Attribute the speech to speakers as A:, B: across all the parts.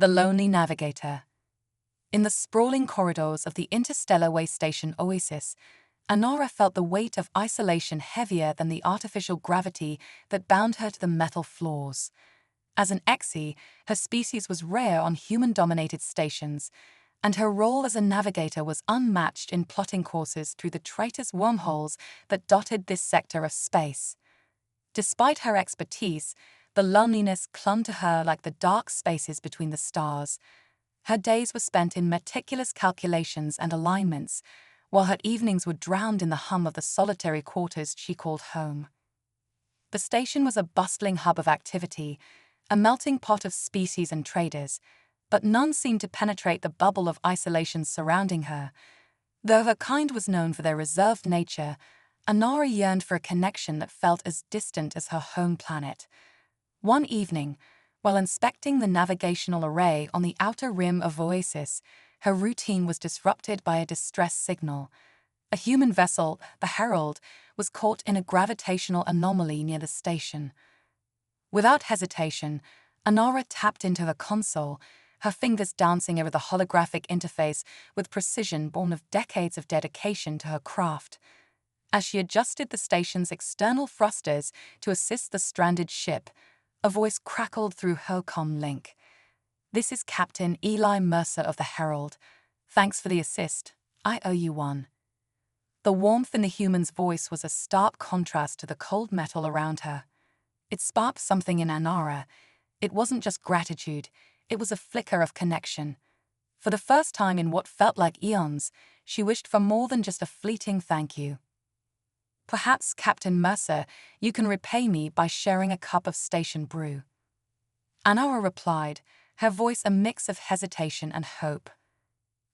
A: The Lonely Navigator. In the sprawling corridors of the interstellar way station Oasis, Anara felt the weight of isolation heavier than the artificial gravity that bound her to the metal floors. As an Exi, her species was rare on human-dominated stations, and her role as a navigator was unmatched in plotting courses through the traitorous wormholes that dotted this sector of space. Despite her expertise, the loneliness clung to her like the dark spaces between the stars. Her days were spent in meticulous calculations and alignments, while her evenings were drowned in the hum of the solitary quarters she called home. The station was a bustling hub of activity, a melting pot of species and traders, but none seemed to penetrate the bubble of isolation surrounding her. Though her kind was known for their reserved nature, Anara yearned for a connection that felt as distant as her home planet. One evening, while inspecting the navigational array on the outer rim of Oasis, her routine was disrupted by a distress signal. A human vessel, the Herald, was caught in a gravitational anomaly near the station. Without hesitation, Anara tapped into her console, her fingers dancing over the holographic interface with precision born of decades of dedication to her craft. As she adjusted the station's external thrusters to assist the stranded ship, a voice crackled through her comm link. "This is Captain Eli Mercer of the Herald. Thanks for the assist. I owe you one." The warmth in the human's voice was a stark contrast to the cold metal around her. It sparked something in Anara. It wasn't just gratitude, it was a flicker of connection. For the first time in what felt like eons, she wished for more than just a fleeting thank you. "Perhaps, Captain Mercer, you can repay me by sharing a cup of station brew." Anara replied, her voice a mix of hesitation and hope.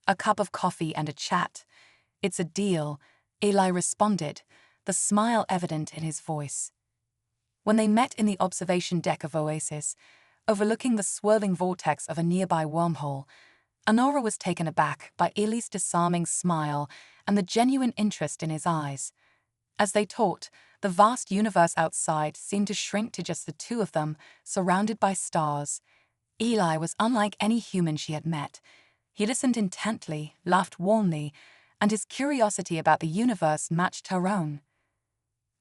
A: "A cup of coffee and a chat. It's a deal," Eli responded, the smile evident in his voice. When they met in the observation deck of Oasis, overlooking the swirling vortex of a nearby wormhole, Anara was taken aback by Eli's disarming smile and the genuine interest in his eyes. As they talked, the vast universe outside seemed to shrink to just the two of them, surrounded by stars. Eli was unlike any human she had met. He listened intently, laughed warmly, and his curiosity about the universe matched her own.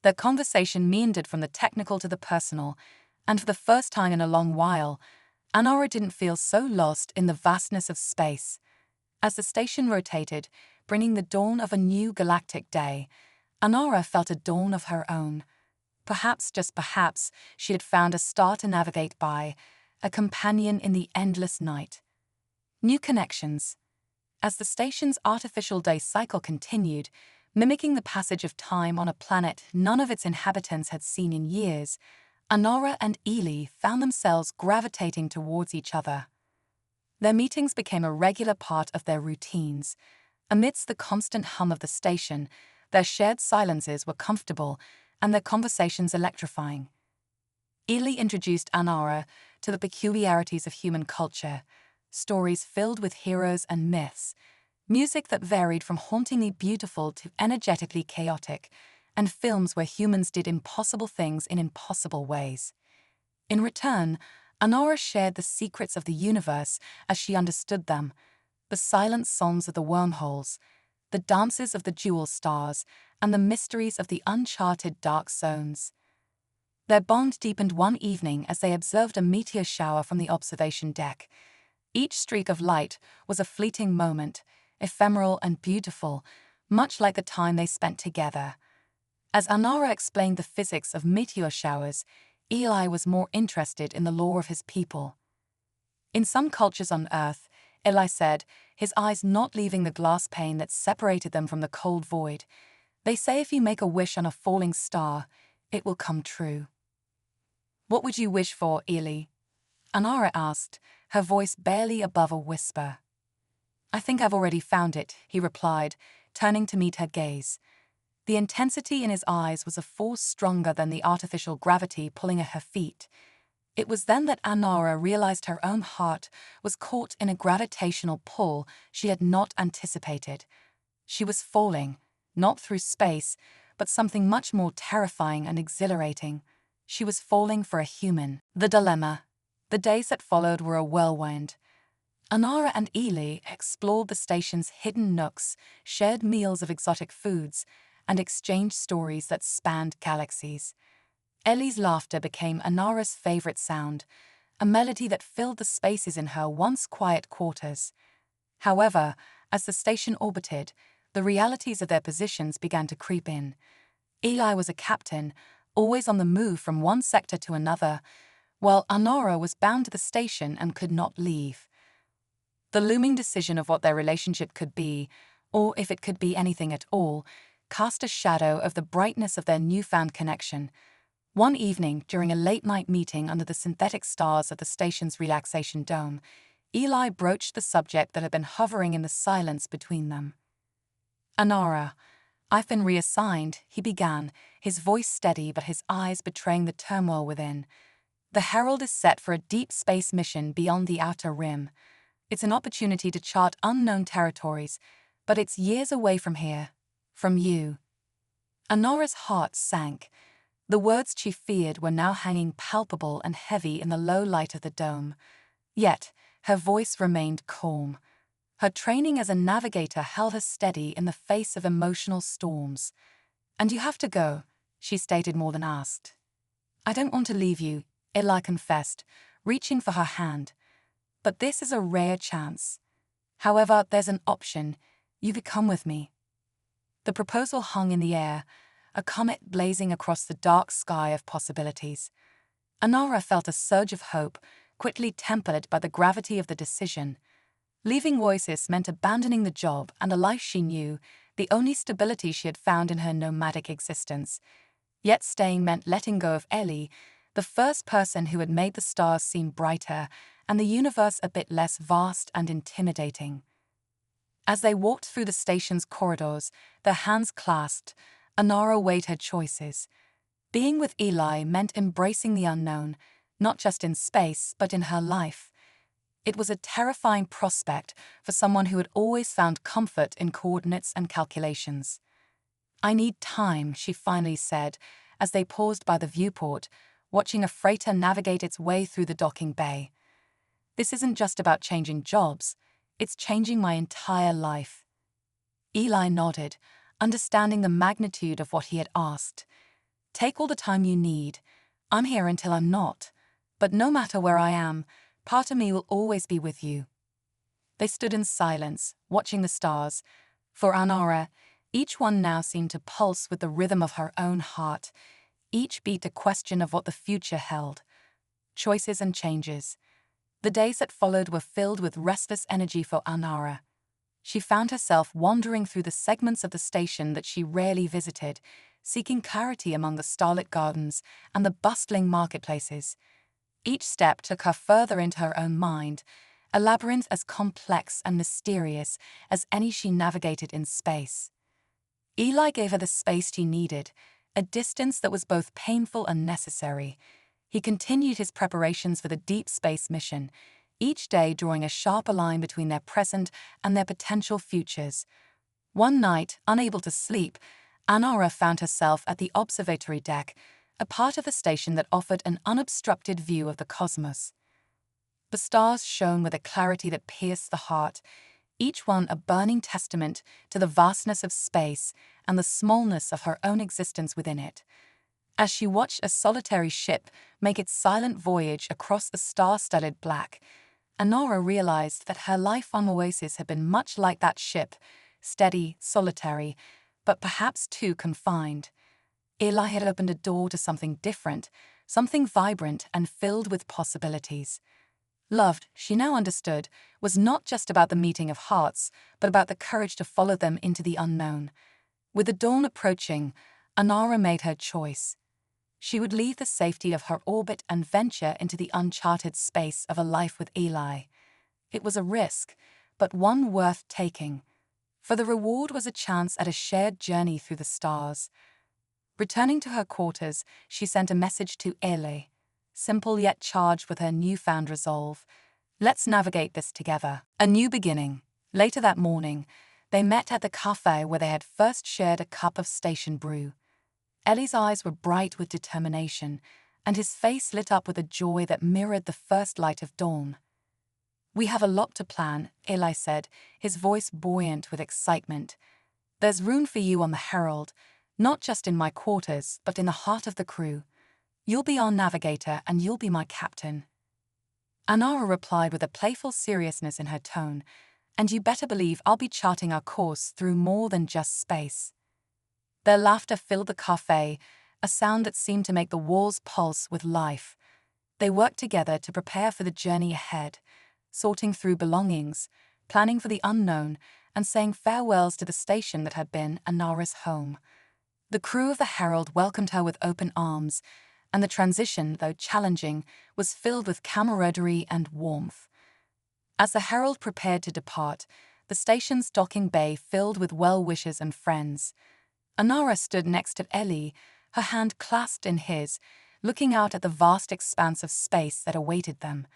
A: Their conversation meandered from the technical to the personal, and for the first time in a long while, Anara didn't feel so lost in the vastness of space. As the station rotated, bringing the dawn of a new galactic day, Anara felt a dawn of her own. Perhaps, just perhaps, she had found a star to navigate by, a companion in the endless night. New connections. As the station's artificial day cycle continued, mimicking the passage of time on a planet none of its inhabitants had seen in years, Anara and Eli found themselves gravitating towards each other. Their meetings became a regular part of their routines. Amidst the constant hum of the station, their shared silences were comfortable and their conversations electrifying. Eli introduced Anara to the peculiarities of human culture, stories filled with heroes and myths, music that varied from hauntingly beautiful to energetically chaotic, and films where humans did impossible things in impossible ways. In return, Anara shared the secrets of the universe as she understood them, the silent songs of the wormholes, the dances of the jewel stars, and the mysteries of the uncharted dark zones. Their bond deepened one evening as they observed a meteor shower from the observation deck. Each streak of light was a fleeting moment, ephemeral and beautiful, much like the time they spent together. As Anara explained the physics of meteor showers, Eli was more interested in the lore of his people. "In some cultures on Earth," Eli said, his eyes not leaving the glass pane that separated them from the cold void, "they say if you make a wish on a falling star, it will come true." "What would you wish for, Eli?" Anara asked, her voice barely above a whisper. "I think I've already found it," he replied, turning to meet her gaze. The intensity in his eyes was a force stronger than the artificial gravity pulling at her feet. It was then that Anara realized her own heart was caught in a gravitational pull she had not anticipated. She was falling, not through space, but something much more terrifying and exhilarating. She was falling for a human. The dilemma. The days that followed were a whirlwind. Anara and Ely explored the station's hidden nooks, shared meals of exotic foods, and exchanged stories that spanned galaxies. Ellie's laughter became Anara's favorite sound, a melody that filled the spaces in her once quiet quarters. However, as the station orbited, the realities of their positions began to creep in. Ely was a captain, always on the move from one sector to another, while Anara was bound to the station and could not leave. The looming decision of what their relationship could be, or if it could be anything at all, cast a shadow over the brightness of their newfound connection. One evening, during a late-night meeting under the synthetic stars of the station's relaxation dome, Ely broached the subject that had been hovering in the silence between them. "Anara, I've been reassigned," he began, his voice steady but his eyes betraying the turmoil within. "The Herald is set for a deep space mission beyond the outer rim. It's an opportunity to chart unknown territories, but it's years away from here, from you." Anara's heart sank. The words she feared were now hanging palpable and heavy in the low light of the dome. Yet, her voice remained calm. Her training as a navigator held her steady in the face of emotional storms. "And you have to go," she stated more than asked. "I don't want to leave you," Ella confessed, reaching for her hand. "But this is a rare chance. However, there's an option. You could come with me." The proposal hung in the air, a comet blazing across the dark sky of possibilities. Anara felt a surge of hope, quickly tempered by the gravity of the decision. Leaving Oasis meant abandoning the job and a life she knew, the only stability she had found in her nomadic existence. Yet staying meant letting go of Ellie, the first person who had made the stars seem brighter and the universe a bit less vast and intimidating. As they walked through the station's corridors, their hands clasped, Anara weighed her choices. Being with Ely meant embracing the unknown, not just in space, but in her life. It was a terrifying prospect for someone who had always found comfort in coordinates and calculations. "I need time," she finally said, as they paused by the viewport, watching a freighter navigate its way through the docking bay. "This isn't just about changing jobs, it's changing my entire life." Ely nodded, understanding the magnitude of what he had asked. "Take all the time you need. I'm here until I'm not. But no matter where I am, part of me will always be with you." They stood in silence, watching the stars. For Anara, each one now seemed to pulse with the rhythm of her own heart, each beat a question of what the future held. Choices and changes. The days that followed were filled with restless energy for Anara. She found herself wandering through the segments of the station that she rarely visited, seeking clarity among the starlit gardens and the bustling marketplaces. Each step took her further into her own mind, a labyrinth as complex and mysterious as any she navigated in space. Ely gave her the space she needed, a distance that was both painful and necessary. He continued his preparations for the deep space mission, each day drawing a sharper line between their present and their potential futures. One night, unable to sleep, Anara found herself at the observatory deck, a part of the station that offered an unobstructed view of the cosmos. The stars shone with a clarity that pierced the heart, each one a burning testament to the vastness of space and the smallness of her own existence within it. As she watched a solitary ship make its silent voyage across the star-studded black, Anara realized that her life on Oasis had been much like that ship, steady, solitary, but perhaps too confined. Ely had opened a door to something different, something vibrant and filled with possibilities. Love, she now understood, was not just about the meeting of hearts, but about the courage to follow them into the unknown. With the dawn approaching, Anara made her choice. She would leave the safety of her orbit and venture into the uncharted space of a life with Ely. It was a risk, but one worth taking, for the reward was a chance at a shared journey through the stars. Returning to her quarters, she sent a message to Ely, simple yet charged with her newfound resolve. "Let's navigate this together. A new beginning." Later that morning, they met at the cafe where they had first shared a cup of station brew. Ellie's eyes were bright with determination, and his face lit up with a joy that mirrored the first light of dawn. We have a lot to plan, Eli said, his voice buoyant with excitement. There's room for you on the Herald, not just in my quarters, but in the heart of the crew. You'll be our navigator and you'll be my captain. Anara replied with a playful seriousness in her tone, and you better believe I'll be charting our course through more than just space. Their laughter filled the cafe, a sound that seemed to make the walls pulse with life. They worked together to prepare for the journey ahead, sorting through belongings, planning for the unknown, and saying farewells to the station that had been Anara's home. The crew of the Herald welcomed her with open arms, and the transition, though challenging, was filled with camaraderie and warmth. As the Herald prepared to depart, the station's docking bay filled with well-wishers and friends. Anara stood next to Ellie, her hand clasped in his, looking out at the vast expanse of space that awaited them.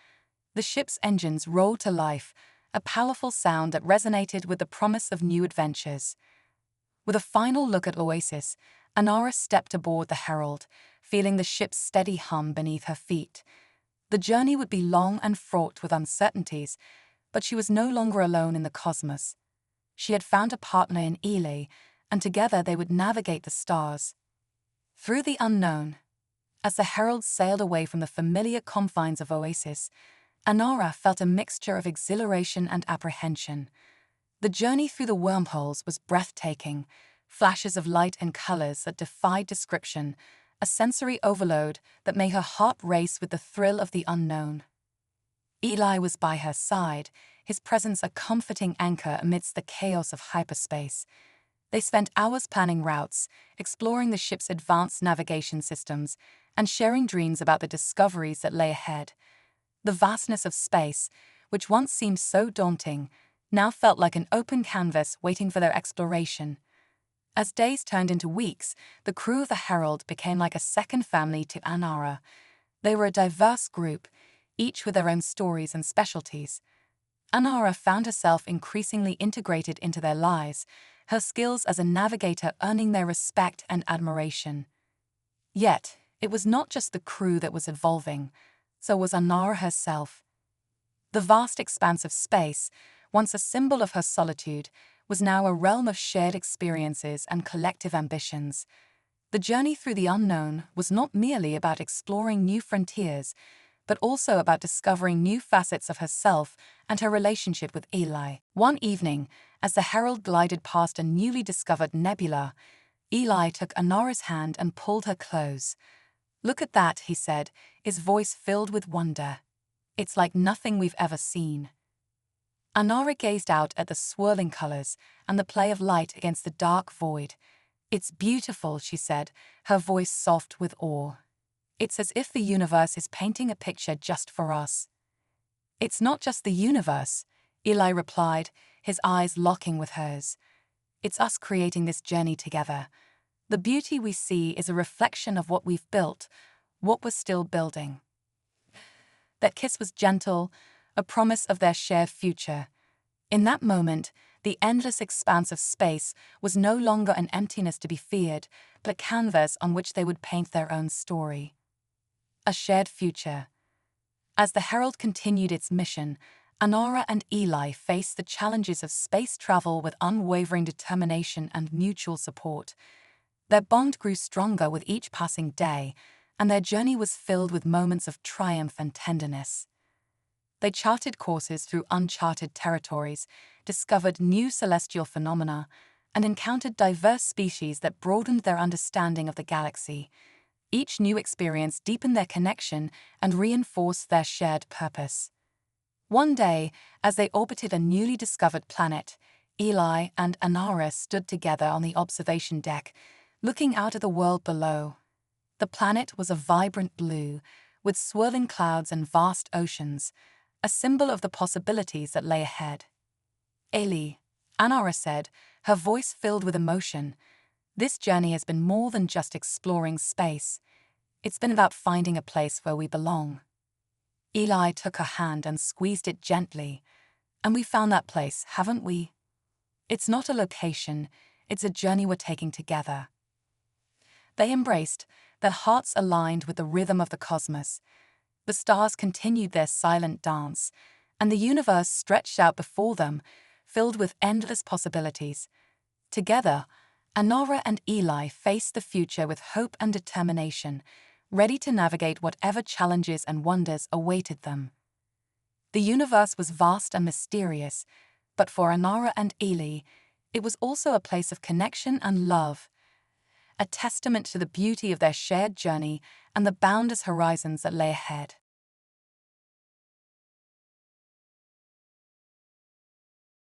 A: The ship's engines roared to life, a powerful sound that resonated with the promise of new adventures. With a final look at Oasis, Anara stepped aboard the Herald, feeling the ship's steady hum beneath her feet. The journey would be long and fraught with uncertainties, but she was no longer alone in the cosmos. She had found a partner in Eli, and together they would navigate the stars. Through the unknown. As the Herald sailed away from the familiar confines of Oasis, Anara felt a mixture of exhilaration and apprehension. The journey through the wormholes was breathtaking, flashes of light and colors that defied description, a sensory overload that made her heart race with the thrill of the unknown. Eli was by her side, his presence a comforting anchor amidst the chaos of hyperspace. They spent hours planning routes, exploring the ship's advanced navigation systems, and sharing dreams about the discoveries that lay ahead. The vastness of space, which once seemed so daunting, now felt like an open canvas waiting for their exploration. As days turned into weeks, the crew of the Herald became like a second family to Anara. They were a diverse group, each with their own stories and specialties. Anara found herself increasingly integrated into their lives, her skills as a navigator earning their respect and admiration. Yet, it was not just the crew that was evolving, so was Anara herself. The vast expanse of space, once a symbol of her solitude, was now a realm of shared experiences and collective ambitions. The journey through the unknown was not merely about exploring new frontiers, but also about discovering new facets of herself and her relationship with Eli. One evening, as the Herald glided past a newly discovered nebula, Eli took Anara's hand and pulled her close. "Look at that," he said, his voice filled with wonder. "It's like nothing we've ever seen." Anara gazed out at the swirling colors and the play of light against the dark void. "It's beautiful," she said, her voice soft with awe. "It's as if the universe is painting a picture just for us." "It's not just the universe," Eli replied, his eyes locking with hers. "It's us creating this journey together. The beauty we see is a reflection of what we've built, what we're still building." That kiss was gentle, a promise of their shared future. In that moment, the endless expanse of space was no longer an emptiness to be feared, but a canvas on which they would paint their own story. A shared future. As the Herald continued its mission, Anara and Eli faced the challenges of space travel with unwavering determination and mutual support. Their bond grew stronger with each passing day, and their journey was filled with moments of triumph and tenderness. They charted courses through uncharted territories, discovered new celestial phenomena, and encountered diverse species that broadened their understanding of the galaxy. Each new experience deepened their connection and reinforced their shared purpose. One day, as they orbited a newly discovered planet, Eli and Anara stood together on the observation deck, looking out at the world below. The planet was a vibrant blue, with swirling clouds and vast oceans, a symbol of the possibilities that lay ahead. "Eli," Anara said, her voice filled with emotion, "this journey has been more than just exploring space. It's been about finding a place where we belong." Eli took her hand and squeezed it gently. "And we found that place, haven't we? It's not a location, it's a journey we're taking together." They embraced, their hearts aligned with the rhythm of the cosmos. The stars continued their silent dance, and the universe stretched out before them, filled with endless possibilities. Together, Anora and Eli faced the future with hope and determination, ready to navigate whatever challenges and wonders awaited them. The universe was vast and mysterious, but for Anora and Eli, it was also a place of connection and love, a testament to the beauty of their shared journey and the boundless horizons that lay ahead.